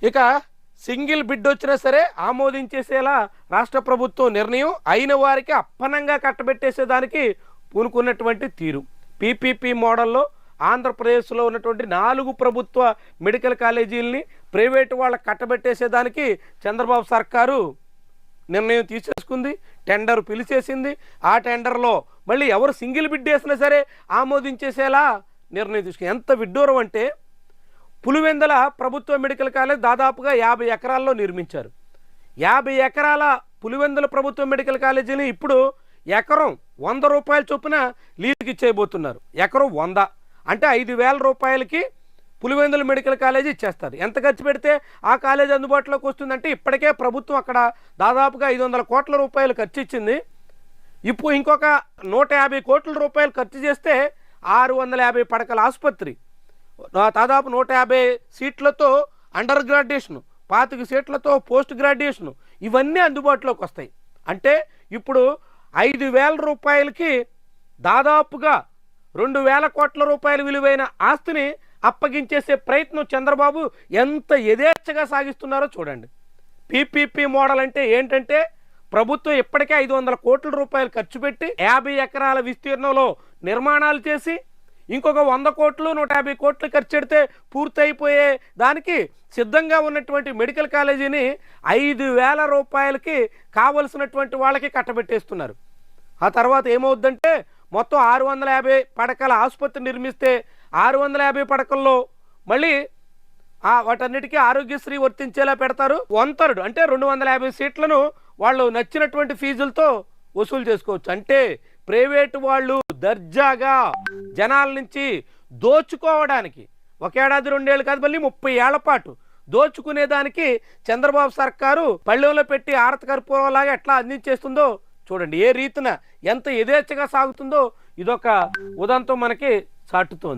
ఇక single bid వచ్చినా సరే ఆమోదించేసేలా రాష్ట్ర ప్రభుత్వం నిర్ణయం, అయిన వారికి అప్పనంగా కట్టబెట్టేసేదానికి పూనుకున్నటువంటి తీరు. పీపీపీ మోడల్లో ఆంధ్రప్రదేశ్లో ఉన్నటువంటి 4 ప్రభుత్వ మెడికల్ కాలేజీలని ప్రైవేటు వాళ్ళకి కట్టబెట్టేసేదానికి చంద్రబాబు సర్కారు నిర్ణయం తీసేసుకుంది. టెండర్ పిలిచేసింది. ఆ టెండర్లో మళ్ళీ ఎవరు సింగిల్ బిడ్ వేసినా సరే ఆమోదించేసేలా నిర్ణయం తీసుకుంది. ఎంత విడ్డూరం అంటే, పులివెందుల ప్రభుత్వ మెడికల్ కాలేజ్ దాదాపుగా 50 ఎకరాల్లో నిర్మించారు. 50 ఎకరాల పులివెందుల ప్రభుత్వ మెడికల్ కాలేజీని ఇప్పుడు ఎకరం 100 రూపాయల చొప్పున లీజుకి ఇచ్చేయబోతున్నారు. ఎకరం 100 అంటే 5,000 రూపాయలకి పులివెందుల మెడికల్ కాలేజీ ఇచ్చేస్తారు. ఎంత ఖర్చు పెడితే ఆ కాలేజ్ అందుబాటులోకి వస్తుందంటే, ఇప్పటికే ప్రభుత్వం అక్కడ దాదాపుగా 500 కోట్ల రూపాయలు ఖర్చు ఇచ్చింది. ఇప్పుడు ఇంకొక 150 కోట్ల రూపాయలు ఖర్చు చేస్తే 650 పడకల ఆసుపత్రి, దాదాపు 150 సీట్లతో అండర్ గ్రాడ్యుయేషను, 25 సీట్లతో పోస్ట్ గ్రాడ్యుయేషను, ఇవన్నీ అందుబాటులోకి వస్తాయి. అంటే ఇప్పుడు 5,000 రూపాయలకి దాదాపుగా 2,000 కోట్ల రూపాయల విలువైన ఆస్తిని అప్పగించేసే ప్రయత్నం చంద్రబాబు ఎంత యథేచ్ఛగా సాగిస్తున్నారో చూడండి. పీపీపీ మోడల్ అంటే ఏంటంటే, ప్రభుత్వం ఇప్పటికే 500 కోట్ల రూపాయలు ఖర్చు పెట్టి 50 ఎకరాల విస్తీర్ణంలో నిర్మాణాలు చేసి, ఇంకొక 100 కోట్లు 150 కోట్లు ఖర్చు పెడితే పూర్తయిపోయే దానికి సిద్ధంగా ఉన్నటువంటి మెడికల్ కాలేజీని 5,000 రూపాయలకి కావలసినటువంటి వాళ్ళకి కట్టబెట్టేస్తున్నారు. ఆ తర్వాత ఏమవుద్దంటే, మొత్తం 650 పడకల ఆసుపత్రి నిర్మిస్తే 650 పడకల్లో మళ్ళీ వాటన్నిటికీ ఆరోగ్యశ్రీ వర్తించేలా పెడతారు. 1/3 అంటే 250 సీట్లను వాళ్ళు నచ్చినటువంటి ఫీజులతో వసూలు చేసుకోవచ్చు. అంటే ప్రైవేటు వాళ్ళు దర్జాగా జనాల నుంచి దోచుకోవడానికి 1 ఏడాది 2 ఏళ్ళు కాదు, మళ్ళీ 30 ఏళ్ల పాటు దోచుకునేదానికి చంద్రబాబు సర్కారు పళ్ళెంలో పెట్టి ఆరత కర్పూరంలాగా ఎట్లా అందించేస్తుందో చూడండి. ఏ రీతిన ఎంత యథేచ్ఛగా సాగుతుందో ఇదొక ఉదంతం మనకి చాటుతోంది.